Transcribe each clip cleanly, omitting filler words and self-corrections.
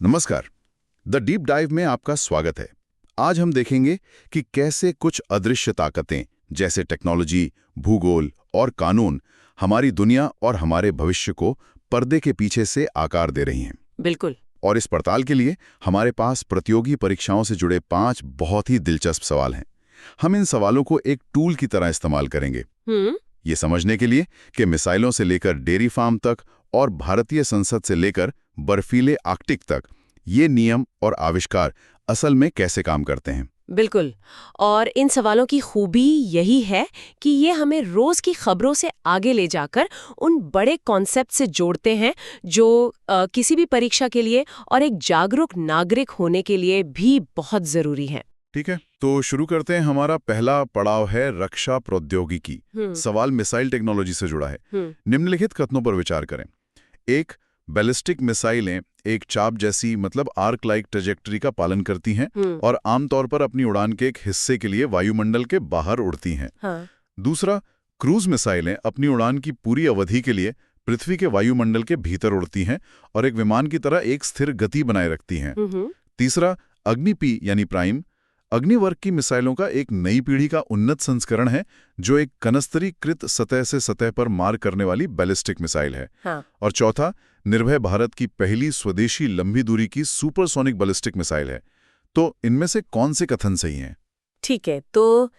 नमस्कार। The deep dive में आपका स्वागत है। आज हम देखेंगे कि कैसे कुछ अदृश्य ताकतें जैसे टेक्नोलॉजी, भूगोल और कानून हमारी दुनिया और हमारे भविष्य को पर्दे के पीछे से आकार दे रही हैं। बिल्कुल। और इस पड़ताल के लिए हमारे पास प्रतियोगी परीक्षाओं से जुड़े 5 बहुत ही दिलचस्प सवाल हैं। हम इन सवालों को एक टूल की तरह इस्तेमाल करेंगे ये समझने के लिए कि मिसाइलों से लेकर डेयरी फार्म तक और भारतीय संसद से लेकर बर्फीले आर्कटिक तक ये नियम और आविष्कार असल में कैसे काम करते हैं। बिल्कुल। और इन सवालों की खूबी यही है कि ये हमें रोज की खबरों से आगे ले जाकर उन बड़े कॉन्सेप्ट से जोड़ते हैं जो किसी भी परीक्षा के लिए और एक जागरूक नागरिक होने के लिए भी बहुत जरूरी है। ठीक है, तो शुरू करते हैं। हमारा पहला पड़ाव है रक्षा प्रौद्योगिकी। सवाल मिसाइल टेक्नोलॉजी से जुड़ा है। निम्नलिखित कथनों पर विचार करें। एक, बैलिस्टिक मिसाइलें एक चाप जैसी मतलब आर्क लाइक ट्रेजेक्टरी का पालन करती हैं और आमतौर पर अपनी उड़ान के एक हिस्से के लिए वायुमंडल के बाहर उड़ती हैं। हाँ। दूसरा, क्रूज मिसाइलें अपनी उड़ान की पूरी अवधि के लिए पृथ्वी के वायुमंडल के भीतर उड़ती हैं और एक विमान की तरह एक स्थिर गति बनाए रखती हैं। तीसरा, अग्नि-P यानी प्राइम अग्निवर्ग की मिसाइलों का एक नई पीढ़ी का उन्नत संस्करण है जो एक कनस्तरीकृत सतह से सतह पर मार करने वाली बैलिस्टिक मिसाइल है। हाँ। और चौथा, निर्भय भारत की पहली स्वदेशी लंबी दूरी की सुपरसोनिक बैलिस्टिक मिसाइल है। तो इनमें से कौन से कथन सही हैं? ठीक है, तो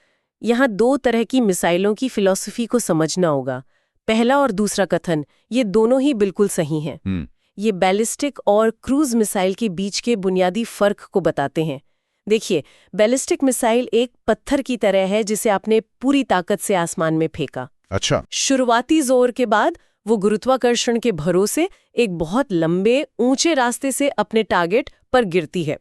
यहाँ दो तरह की मिसाइलों की फिलॉसफी को समझना होगा। पहला और दूसरा कथन ये दोनों ही बिल्कुल सही हैं। ये बैलिस्टिक और क्रूज मिसाइल के बीच के बुनियादी फर्क को बताते हैं। देखिए, बैलिस्टिक मिसाइल एक पत्थर की तरह है जिसे आपने पूरी ताकत से आसमान में फेंका। अच्छा। शुरुआती जोर के बाद वो गुरुत्वाकर्षण के भरोसे एक बहुत लंबे ऊंचे रास्ते से अपने टारगेट पर गिरती है।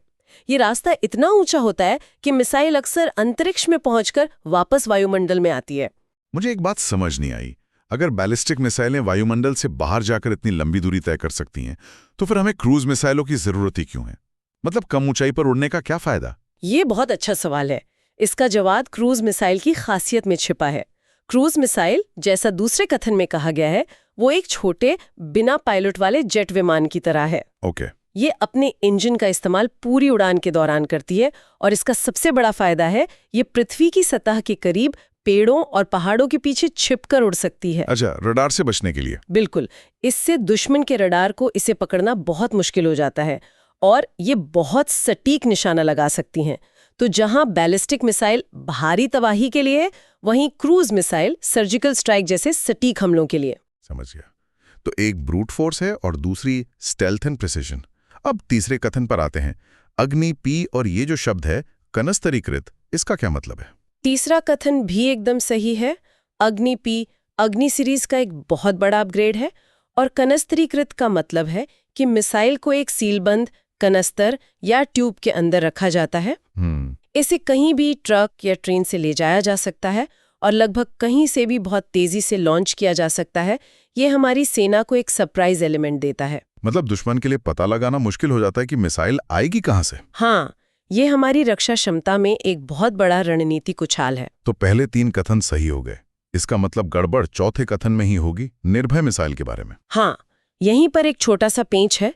ये रास्ता इतना ऊंचा होता है कि मिसाइल अक्सर अंतरिक्ष में पहुंचकर वापस वायुमंडल में आती है। मुझे एक बात समझ नहीं आई। अगर बैलिस्टिक मिसाइलें वायुमंडल से बाहर जाकर इतनी लंबी दूरी तय कर सकती हैं, तो फिर हमें क्रूज मिसाइलों की जरूरत ही क्यों है? मतलब कम ऊंचाई पर उड़ने का क्या फायदा? ये बहुत अच्छा सवाल है। इसका जवाब क्रूज मिसाइल की खासियत में छिपा है। क्रूज मिसाइल, जैसा दूसरे कथन में कहा गया है, वो एक छोटे बिना पायलट वाले जेट विमान की तरह है। ओके। ये अपने इंजन का इस्तेमाल पूरी उड़ान के दौरान करती है और इसका सबसे बड़ा फायदा है ये पृथ्वी की सतह के करीब पेड़ों और पहाड़ों के पीछे छिपकर उड़ सकती है। अच्छा, रडार से बचने के लिए। बिल्कुल। इससे दुश्मन के रडार को इसे पकड़ना बहुत मुश्किल हो जाता है और ये बहुत सटीक निशाना लगा सकती हैं। तो जहां बैलिस्टिक मिसाइल भारी तबाही के लिए है, वहीं क्रूज मिसाइल सर्जिकल स्ट्राइक जैसे सटीक हमलों के लिए। समझ गया। तो एक ब्रूट फोर्स है और दूसरी स्टेल्थ एंड प्रिसिशन। अब तीसरे कथन पर आते हैं। अग्नि-P और ये जो शब्द है कनस्तरीकृत, इसका क्या मतलब है? तीसरा कथन भी एकदम सही है। अग्नि-P अग्नि सीरीज का एक बहुत बड़ा अपग्रेड है और कनस्तरीकृत का मतलब है कि मिसाइल को एक सीलबंद कनस्तर या ट्यूब के अंदर रखा जाता है। इसे कहीं भी ट्रक या ट्रेन से ले जाया जा सकता है और लगभग कहीं से भी बहुत तेजी से लॉन्च किया जा सकता है। ये हमारी सेना को एक सरप्राइज एलिमेंट देता है। मतलब दुश्मन के लिए पता लगाना मुश्किल हो जाता है कि मिसाइल आएगी कहां से। हाँ, ये हमारी रक्षा क्षमता में एक बहुत बड़ा रणनीतिक उछाल है। तो पहले 3 कथन सही हो गए। इसका मतलब गड़बड़ चौथे कथन में ही होगी, निर्भय मिसाइल के बारे में। हाँ, यहीं पर एक छोटा सा पेंच है।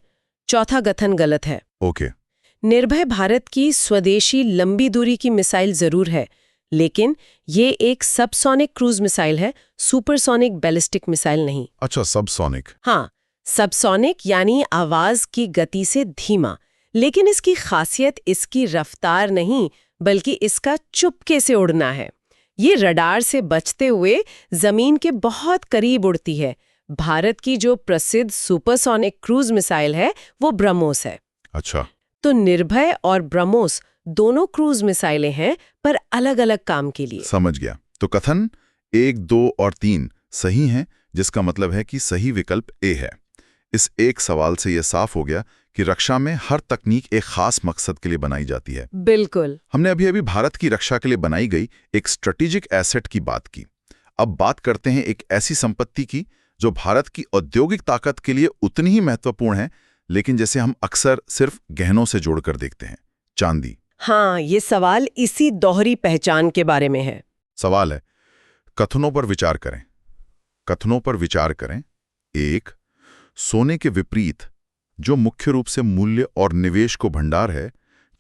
चौथा कथन गलत है। ओके। निर्भय भारत की स्वदेशी लंबी दूरी की मिसाइल जरूर है, लेकिन ये एक सबसोनिक क्रूज मिसाइल है, सुपरसोनिक बैलिस्टिक मिसाइल नहीं। अच्छा, सबसोनिक। हाँ, सबसोनिक यानी आवाज की गति से धीमा। लेकिन इसकी खासियत इसकी रफ्तार नहीं, बल्कि इसका चुपके से उड़ना है। ये रडार से बचते हुए जमीन के बहुत करीब उड़ती है। भारत की जो प्रसिद्ध सुपरसोनिक क्रूज मिसाइल है वो ब्रह्मोस है। अच्छा। तो निर्भय और ब्रह्मोस दोनों क्रूज मिसाइलें हैं, पर अलग अलग काम के लिए। समझ गया। तो कथन 1, 2 और 3 सही हैं, जिसका मतलब है कि सही विकल्प ए है। इस एक सवाल से यह साफ हो गया कि रक्षा में हर तकनीक एक खास मकसद के लिए बनाई जाती है। बिल्कुल। हमने अभी भारत की रक्षा के लिए बनाई गई एक स्ट्रेटेजिक एसेट की बात की। अब बात करते हैं एक ऐसी संपत्ति की जो भारत की औद्योगिक ताकत के लिए उतनी ही महत्वपूर्ण है, लेकिन जैसे हम अक्सर सिर्फ गहनों से जोड़कर देखते हैं, चांदी। हाँ, ये सवाल इसी दोहरी पहचान के बारे में है। सवाल है, कथनों पर विचार करें। कथनों पर विचार करें। 1, सोने के विपरीत जो मुख्य रूप से मूल्य और निवेश को भंडार है,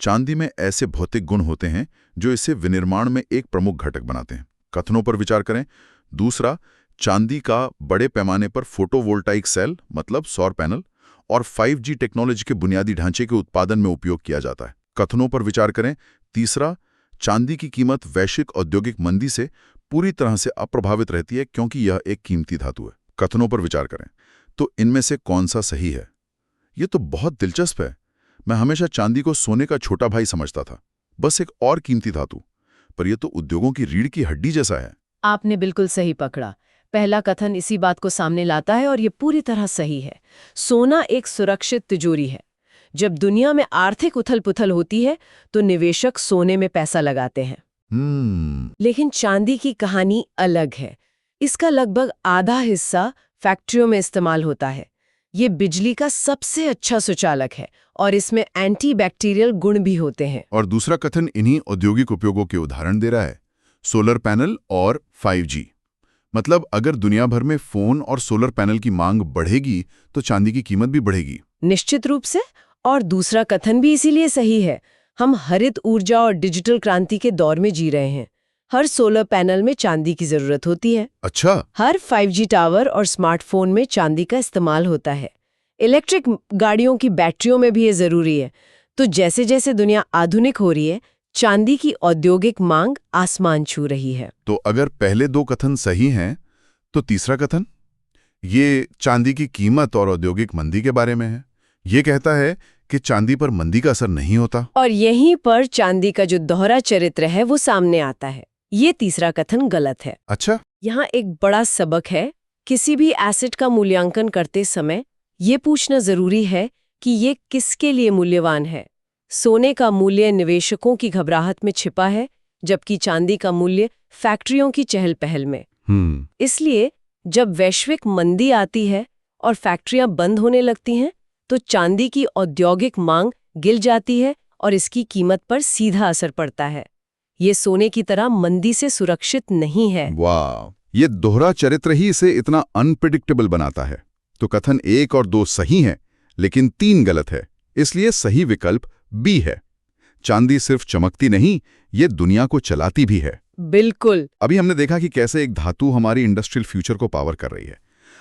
चांदी में ऐसे भौतिक गुण होते हैं जो इसे विनिर्माण में एक प्रमुख घटक बनाते हैं। कथनों पर विचार करें। दूसरा, चांदी का बड़े पैमाने पर फोटोवोल्टाइक सेल मतलब सौर पैनल और 5G टेक्नोलॉजी के बुनियादी ढांचे के उत्पादन में उपयोग किया जाता है। कथनों पर विचार करें। तीसरा, चांदी की कीमत वैश्विक औद्योगिक मंदी से पूरी तरह से अप्रभावित रहती है क्योंकि यह एक कीमती धातु है। कथनों पर विचार करें तो इनमें से कौन सा सही है? ये तो बहुत दिलचस्प है। मैं हमेशा चांदी को सोने का छोटा भाई समझता था, बस एक और कीमती धातु, पर यह तो उद्योगों की रीढ़ की हड्डी जैसा है। आपने बिल्कुल सही पकड़ा। पहला कथन इसी बात को सामने लाता है और ये पूरी तरह सही है। सोना एक सुरक्षित तिजोरी है। जब दुनिया में आर्थिक उथल-पुथल होती है तो निवेशक सोने में पैसा लगाते हैं। लेकिन चांदी की कहानी अलग है। इसका लगभग आधा हिस्सा फैक्ट्रियों में इस्तेमाल होता है। ये बिजली का सबसे अच्छा सुचालक है और इसमें एंटी बैक्टीरियल गुण भी होते हैं। और दूसरा कथन इन्हीं औद्योगिक उपयोगों के उदाहरण दे रहा है, सोलर पैनल और 5G। मतलब अगर दुनिया भर में फोन और सोलर पैनल की मांग बढ़ेगी तो चांदी की कीमत भी बढ़ेगी। निश्चित रूप से। और दूसरा कथन भी इसीलिए सही है। हम हरित ऊर्जा और डिजिटल क्रांति के दौर में जी रहे हैं। हर सोलर पैनल में चांदी की जरूरत होती है। अच्छा। हर 5G टावर और स्मार्टफोन में चांदी का इस्तेमाल होता है। इलेक्ट्रिक गाड़ियों की बैटरियों में भी ये जरूरी है। तो जैसे जैसे दुनिया आधुनिक हो रही है, चांदी की औद्योगिक मांग आसमान छू रही है। तो अगर पहले दो कथन सही हैं, तो तीसरा कथन, ये चांदी की कीमत और औद्योगिक मंदी के बारे में है। ये कहता है कि चांदी पर मंदी का असर नहीं होता। और यहीं पर चांदी का जो दोहरा चरित्र है वो सामने आता है। ये तीसरा कथन गलत है। अच्छा। यहाँ एक बड़ा सबक है। किसी भी एसेट का मूल्यांकन करते समय ये पूछना जरूरी है कि ये किसके लिए मूल्यवान है। सोने का मूल्य निवेशकों की घबराहट में छिपा है, जबकि चांदी का मूल्य फैक्ट्रियों की चहल पहल में। इसलिए जब वैश्विक मंदी आती है और फैक्ट्रियां बंद होने लगती हैं, तो चांदी की औद्योगिक मांग गिर जाती है और इसकी कीमत पर सीधा असर पड़ता है। ये सोने की तरह मंदी से सुरक्षित नहीं है। वाह, ये दोहरा चरित्र ही इसे इतना अनप्रेडिक्टेबल बनाता है। तो कथन 1 और 2 सही हैं, लेकिन 3 गलत है। इसलिए सही विकल्प बी है। चांदी सिर्फ चमकती नहीं, ये दुनिया को चलाती भी है। बिल्कुल। अभी हमने देखा कि कैसे एक धातु हमारी इंडस्ट्रियल फ्यूचर को पावर कर रही है।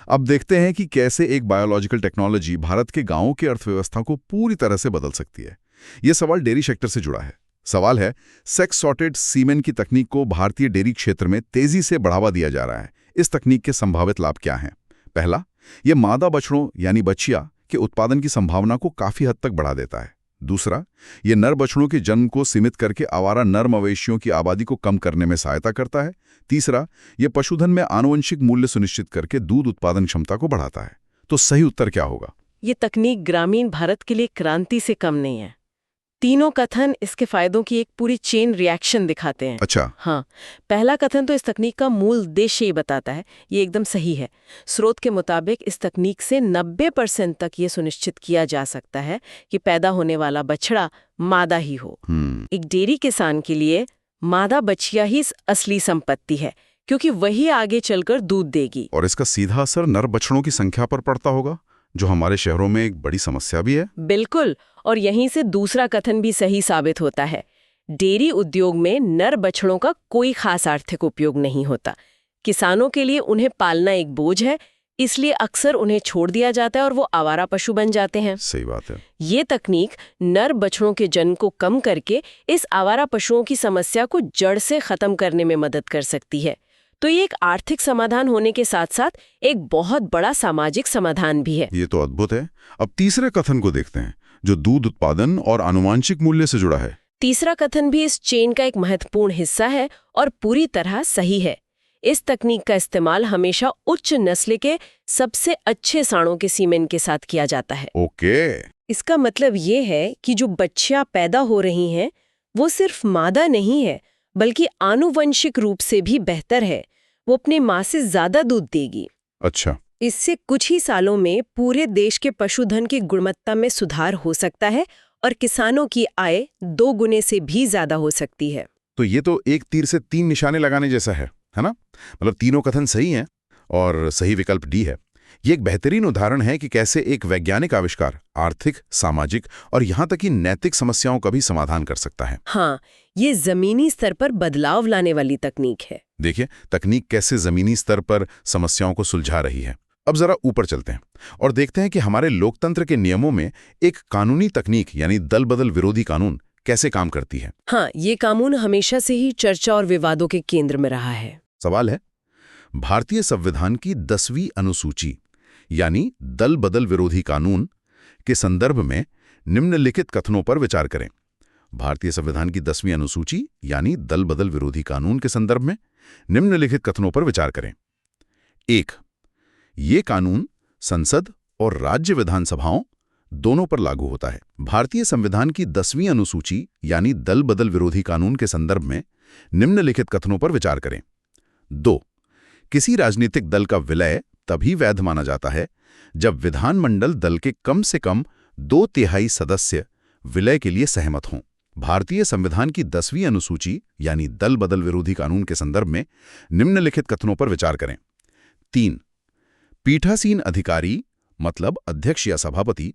अब देखते हैं कि कैसे एक बायोलॉजिकल टेक्नोलॉजी भारत के गांवों की अर्थव्यवस्था को पूरी तरह से बदल सकती है। यह सवाल डेयरी सेक्टर से जुड़ा है। सवाल है, सेक्स सॉर्टेड सीमेन की तकनीक को भारतीय डेयरी क्षेत्र में तेजी से बढ़ावा दिया जा रहा है। इस तकनीक के संभावित लाभ क्या हैं? पहला, यह मादा बछड़ों यानी बछिया के उत्पादन की संभावना को काफी हद तक बढ़ा देता है। दूसरा, यह नर बछड़ों के जन्म को सीमित करके आवारा नर मवेशियों की आबादी को कम करने में सहायता करता है। तीसरा, यह पशुधन में आनुवंशिक मूल्य सुनिश्चित करके दूध उत्पादन क्षमता को बढ़ाता है। तो सही उत्तर क्या होगा? ये तकनीक ग्रामीण भारत के लिए क्रांति से कम नहीं है। तीनों कथन इसके फायदों की एक पूरी चेन रिएक्शन दिखाते हैं। अच्छा। हाँ, पहला कथन तो इस तकनीक का मूल उद्देश्य ही बताता है। ये एकदम सही है। स्रोत के मुताबिक इस तकनीक से 90% तक ये सुनिश्चित किया जा सकता है कि पैदा होने वाला बछड़ा मादा ही हो। एक डेयरी किसान के लिए मादा बछिया ही असली संपत्ति है, क्योंकि वही आगे चलकर दूध देगी। और इसका सीधा असर नर बछड़ों की संख्या पर पड़ता होगा, जो हमारे शहरों में एक बड़ी समस्या भी है। बिल्कुल। और यहीं से दूसरा कथन भी सही साबित होता है। डेयरी उद्योग में नर बछड़ों का कोई खास आर्थिक उपयोग नहीं होता। किसानों के लिए उन्हें पालना एक बोझ है, इसलिए अक्सर उन्हें छोड़ दिया जाता है और वो आवारा पशु बन जाते हैं। सही बात है। ये तकनीक नर बछड़ों के जन्म को कम करके इस आवारा पशुओं की समस्या को जड़ से खत्म करने में मदद कर सकती है। तो ये एक आर्थिक समाधान होने के साथ साथ एक बहुत बड़ा सामाजिक समाधान भी है। ये तो अद्भुत है। अब तीसरे कथन को देखते हैं, जो दूध उत्पादन और आनुवांशिक मूल्य से जुड़ा है। तीसरा कथन भी इस चेन का एक महत्वपूर्ण हिस्सा है और पूरी तरह सही है। इस तकनीक का इस्तेमाल हमेशा उच्च नस्ल के सबसे अच्छे सांडों के सीमेन के साथ किया जाता है। ओके। इसका मतलब ये है कि जो बच्चियां पैदा हो रही हैं, वो सिर्फ मादा नहीं है, बल्कि आनुवंशिक रूप से भी बेहतर है। वो अपने माँ से ज्यादा दूध देगी। अच्छा। इससे कुछ ही सालों में पूरे देश के पशुधन की गुणवत्ता में सुधार हो सकता है और किसानों की आय 2 गुने से भी ज्यादा हो सकती है। तो ये तो एक तीर से 3 निशाने लगाने जैसा है ना? मतलब तीनों कथन सही हैं और सही विकल्प डी है। ये एक बेहतरीन उदाहरण है कि कैसे एक वैज्ञानिक आविष्कार आर्थिक, सामाजिक और यहाँ तक कि नैतिक समस्याओं का भी समाधान कर सकता है। हाँ, ये जमीनी स्तर पर बदलाव लाने वाली तकनीक है। देखिए, तकनीक कैसे जमीनी स्तर पर समस्याओं को सुलझा रही है। अब जरा ऊपर चलते हैं और देखते हैं कि हमारे लोकतंत्र के नियमों में एक कानूनी तकनीक यानी दल बदल विरोधी कानून कैसे काम करती है। हाँ, ये कानून हमेशा से ही चर्चा और विवादों के केंद्र में रहा है। सवाल है, भारतीय संविधान की 10वीं अनुसूची यानी दल बदल विरोधी कानून के संदर्भ में निम्नलिखित कथनों पर विचार करें। भारतीय संविधान की 10वीं अनुसूची यानी दल बदल विरोधी कानून के संदर्भ में निम्नलिखित कथनों पर विचार करें। 1. ये कानून संसद और राज्य विधानसभाओं दोनों पर लागू होता है। भारतीय संविधान की 10वीं अनुसूची यानी दल बदल विरोधी कानून के संदर्भ में निम्नलिखित कथनों पर विचार करें। 2. किसी राजनीतिक दल का विलय तभी वैध माना जाता है जब विधानमंडल दल के कम से कम 2/3 सदस्य विलय के लिए सहमत हों। भारतीय संविधान की 10वीं अनुसूची यानी दल बदल विरोधी कानून के संदर्भ में निम्नलिखित कथनों पर विचार करें। 3. पीठासीन अधिकारी मतलब अध्यक्ष या सभापति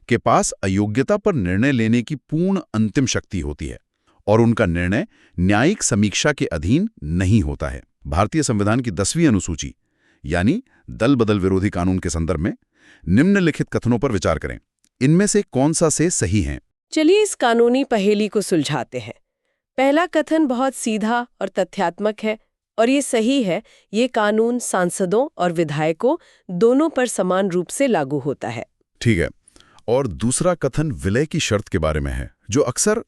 के पास अयोग्यता पर निर्णय लेने की पूर्ण अंतिम शक्ति होती है और उनका निर्णय न्यायिक समीक्षा के अधीन नहीं होता है। भारतीय संविधान की 10वीं अनुसूची यानी दल बदल विरोधी कानून के संदर्भ में निम्नलिखित कथनों पर विचार करें। इनमें से कौन सा से सही है? चलिए इस कानूनी पहेली को सुलझाते हैं। पहला कथन बहुत सीधा और तथ्यात्मक है और ये सही है। ये कानून सांसदों और विधायकों दोनों पर समान रूप से लागू होता है। ठीक है। और दूसरा कथन विलय की शर्त के बारे में है, जो अक्सर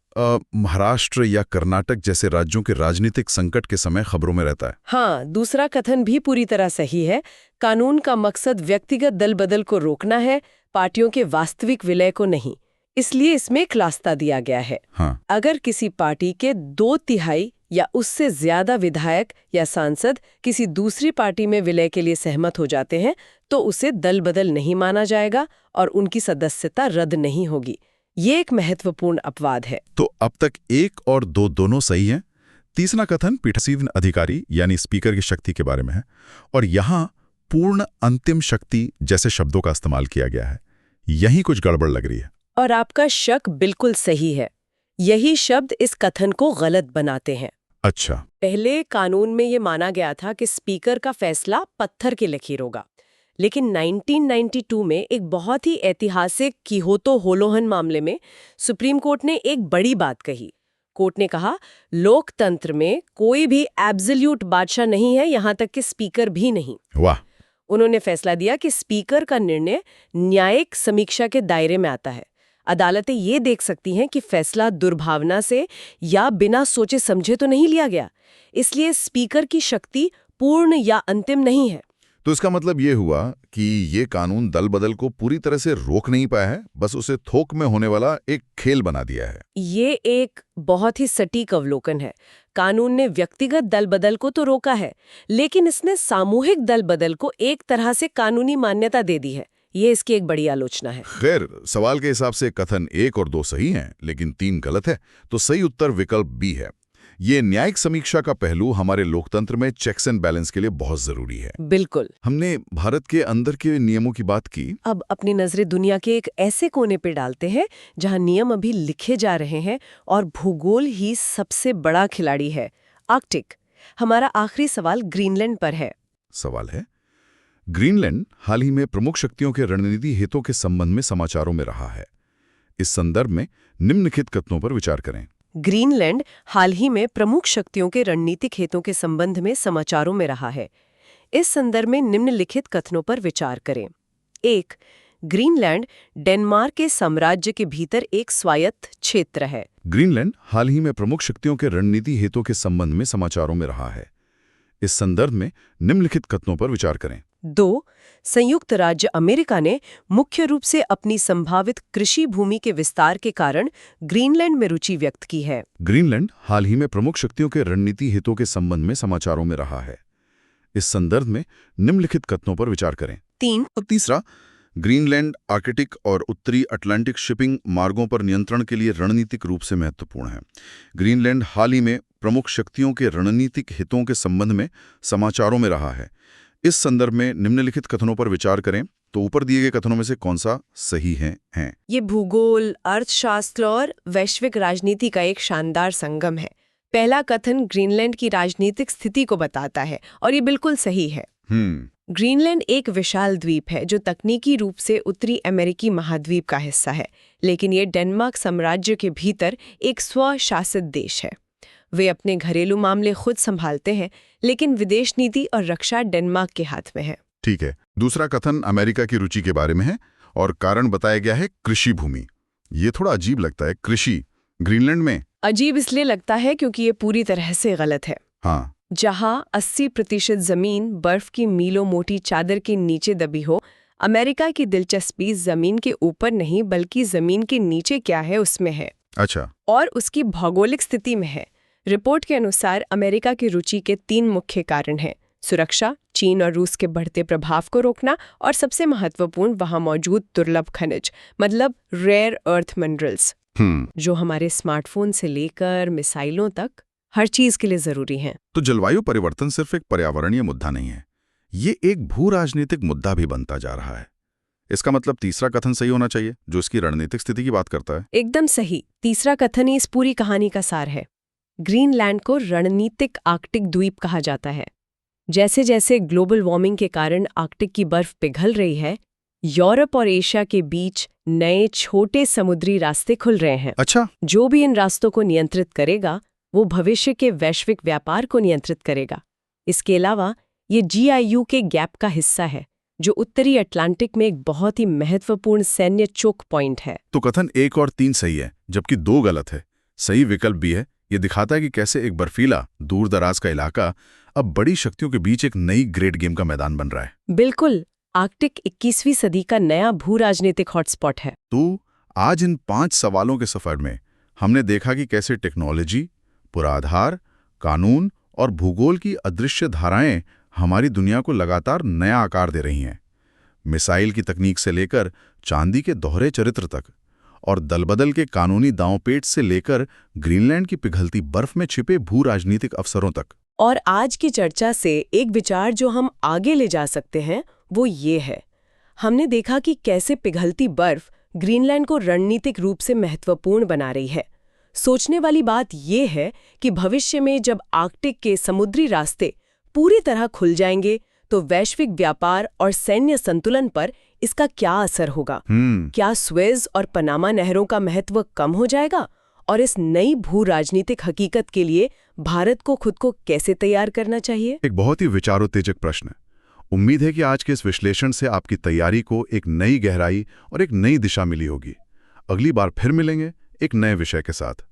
महाराष्ट्र या कर्नाटक जैसे राज्यों के राजनीतिक संकट के समय खबरों में रहता है। हाँ, दूसरा कथन भी पूरी तरह सही है। कानून का मकसद व्यक्तिगत दल बदल को रोकना है, पार्टियों के वास्तविक विलय को नहीं। इसलिए इसमें खुलासा दिया गया है। हाँ। अगर किसी पार्टी के 2/3 या उससे ज्यादा विधायक या सांसद किसी दूसरी पार्टी में विलय के लिए सहमत हो जाते हैं तो उसे दल बदल नहीं माना जाएगा और उनकी सदस्यता रद्द नहीं होगी। ये एक महत्वपूर्ण अपवाद है। तो अब तक 1 और 2 दोनों सही हैं। तीसरा कथन पीठासीन अधिकारी यानी स्पीकर की शक्ति के बारे में है और यहाँ पूर्ण अंतिम शक्ति जैसे शब्दों का इस्तेमाल किया गया है। यही कुछ गड़बड़ लग रही है। और आपका शक बिल्कुल सही है। यही शब्द इस कथन को गलत बनाते हैं। अच्छा। पहले कानून में ये माना गया था कि स्पीकर का फैसला पत्थर की लकीर होगा, लेकिन 1992 में एक बहुत ही ऐतिहासिक किहोतो होलोहन मामले में सुप्रीम कोर्ट ने एक बड़ी बात कही। कोर्ट ने कहा, लोकतंत्र में कोई भी एब्सोल्यूट बादशाह नहीं है, यहाँ तक कि स्पीकर भी नहीं। वाह। उन्होंने फैसला दिया कि स्पीकर का निर्णय न्यायिक समीक्षा के दायरे में आता है। अदालतें ये देख सकती हैं कि फैसला दुर्भावना से या बिना सोचे समझे तो नहीं लिया गया, इसलिए स्पीकर की शक्ति पूर्ण या अंतिम नहीं है। तो इसका मतलब ये हुआ कि ये कानून दल बदल को पूरी तरह से रोक नहीं पाया है, बस उसे थोक में होने वाला एक खेल बना दिया है। ये एक बहुत ही सटीक अवलोकन है। कानून ने व्यक्तिगत दल बदल को तो रोका है, लेकिन इसने सामूहिक दल बदल को एक तरह से कानूनी मान्यता दे दी है। ये इसकी एक बड़ी आलोचना है। खैर, सवाल के हिसाब से कथन 1 और 2 सही हैं, लेकिन 3 गलत है, तो सही उत्तर विकल्प बी है। ये न्यायिक समीक्षा का पहलू हमारे लोकतंत्र में चेक्स एंड बैलेंस के लिए बहुत जरूरी है। बिल्कुल। हमने भारत के अंदर के नियमों की बात की। अब अपनी नजरें दुनिया के एक ऐसे कोने पे डालते हैं जहां नियम अभी लिखे जा रहे हैं और भूगोल ही सबसे बड़ा खिलाड़ी है, आर्कटिक। हमारा आखिरी सवाल ग्रीनलैंड पर है। सवाल है, ग्रीनलैंड हाल ही में प्रमुख शक्तियों के रणनीति हितों के संबंध में समाचारों में रहा है। इस संदर्भ में निम्नलिखित कथनों पर विचार करें। ग्रीनलैंड हाल ही में प्रमुख शक्तियों के रणनीतिक हितों के संबंध में समाचारों में रहा है। इस संदर्भ में निम्नलिखित कथनों पर विचार करें। 1. ग्रीनलैंड डेनमार्क के साम्राज्य के भीतर एक स्वायत्त क्षेत्र है। ग्रीनलैंड हाल ही में प्रमुख शक्तियों के रणनीति हितों के संबंध में समाचारों में रहा है। इस संदर्भ में निम्नलिखित कथनों पर विचार करें। 2. संयुक्त राज्य अमेरिका ने मुख्य रूप से अपनी संभावित कृषि भूमि के विस्तार के कारण ग्रीनलैंड में रुचि व्यक्त की है। ग्रीनलैंड हाल ही में प्रमुख शक्तियों के रणनीति हितों के संबंध में समाचारों में रहा है। इस संदर्भ में निम्नलिखित कथनों पर विचार करें। 3. और तीसरा, ग्रीनलैंड आर्कटिक और उत्तरी अटलांटिक शिपिंग मार्गों पर नियंत्रण के लिए रणनीतिक रूप से महत्वपूर्ण है। ग्रीनलैंड हाल ही में प्रमुख शक्तियों के रणनीतिक हितों के संबंध में समाचारों में रहा है। इस संदर्भ में निम्नलिखित कथनों पर विचार करें तो ऊपर दिए गए कथनों में से कौन सा सही है? ये भूगोल, अर्थशास्त्र और वैश्विक राजनीति का एक शानदार संगम है। पहला कथन ग्रीनलैंड की राजनीतिक स्थिति को बताता है और ये बिल्कुल सही है। ग्रीनलैंड एक विशाल द्वीप है जो तकनीकी रूप से उत्तरी अमेरिकी महाद्वीप का हिस्सा है, लेकिन ये डेनमार्क साम्राज्य के भीतर एक स्वशासित देश है। वे अपने घरेलू मामले खुद संभालते हैं, लेकिन विदेश नीति और रक्षा डेनमार्क के हाथ में है। ठीक है। दूसरा कथन अमेरिका की रुचि के बारे में है और कारण बताया गया है कृषि भूमि। ये थोड़ा अजीब लगता है, कृषि ग्रीनलैंड में। अजीब इसलिए लगता है क्योंकि ये पूरी तरह से गलत है। हाँ, जहां 80% जमीन बर्फ की मीलों मोटी चादर के नीचे दबी हो, अमेरिका की दिलचस्पी जमीन के ऊपर नहीं बल्कि जमीन के नीचे क्या है उसमें है। अच्छा। और उसकी भौगोलिक स्थिति में है। रिपोर्ट के अनुसार अमेरिका की रुचि के 3 मुख्य कारण हैं: सुरक्षा, चीन और रूस के बढ़ते प्रभाव को रोकना, और सबसे महत्वपूर्ण वहां मौजूद दुर्लभ खनिज, मतलब रेयर अर्थ मिनरल्स, जो हमारे स्मार्टफोन से लेकर मिसाइलों तक हर चीज के लिए जरूरी हैं। तो जलवायु परिवर्तन सिर्फ एक पर्यावरणीय मुद्दा नहीं है, ये एक भू राजनीतिक मुद्दा भी बनता जा रहा है। इसका मतलब तीसरा कथन सही होना चाहिए जो इसकी रणनीतिक स्थिति की बात करता है। एकदम सही। तीसरा कथन ही इस पूरी कहानी का सार है। ग्रीनलैंड को रणनीतिक आर्कटिक द्वीप कहा जाता है। जैसे जैसे ग्लोबल वार्मिंग के कारण आर्कटिक की बर्फ पिघल रही है, यूरोप और एशिया के बीच नए छोटे समुद्री रास्ते खुल रहे हैं। अच्छा। जो भी इन रास्तों को नियंत्रित करेगा वो भविष्य के वैश्विक व्यापार को नियंत्रित करेगा। इसके अलावा ये GIU के गैप का हिस्सा है, जो उत्तरी अटलांटिक में एक बहुत ही महत्वपूर्ण सैन्य चोक पॉइंट है। तो कथन 1 और 3 सही है, जबकि 2 गलत है। सही विकल्प भी है। ये दिखाता है कि कैसे एक बर्फीला दूर दराज का इलाका अब बड़ी शक्तियों के बीच एक नई ग्रेट गेम का मैदान बन रहा है। बिल्कुल, आर्कटिक 21वीं सदी का नया भू राजनीतिक हॉटस्पॉट है। तो आज इन 5 सवालों के सफर में हमने देखा कि कैसे टेक्नोलॉजी, पुराधार, कानून और भूगोल की अदृश्य धाराएं हमारी दुनिया को लगातार नया आकार दे रही हैं। मिसाइल की तकनीक से लेकर चांदी के दोहरे चरित्र तक, और दलबदल के कानूनी दांवपेच से लेकर ग्रीनलैंड की पिघलती बर्फ में छिपे भू राजनीतिक अवसरों तक। और आज की चर्चा से एक विचार जो हम आगे ले जा सकते हैं वो ये है। हमने देखा कि कैसे पिघलती बर्फ ग्रीनलैंड को रणनीतिक रूप से महत्वपूर्ण बना रही है। सोचने वाली बात ये है कि भविष्य में जब आर्कटिक के समुद्री रास्ते पूरी तरह खुल जाएंगे तो वैश्विक व्यापार और सैन्य संतुलन पर इसका क्या असर होगा। क्या स्वेज और पनामा नहरों का महत्व कम हो जाएगा? और इस नई भू राजनीतिक हकीकत के लिए भारत को खुद को कैसे तैयार करना चाहिए? एक बहुत ही विचारोत्तेजक प्रश्न है। उम्मीद है कि आज के इस विश्लेषण से आपकी तैयारी को एक नई गहराई और एक नई दिशा मिली होगी। अगली बार फिर मिलेंगे एक नए विषय के साथ।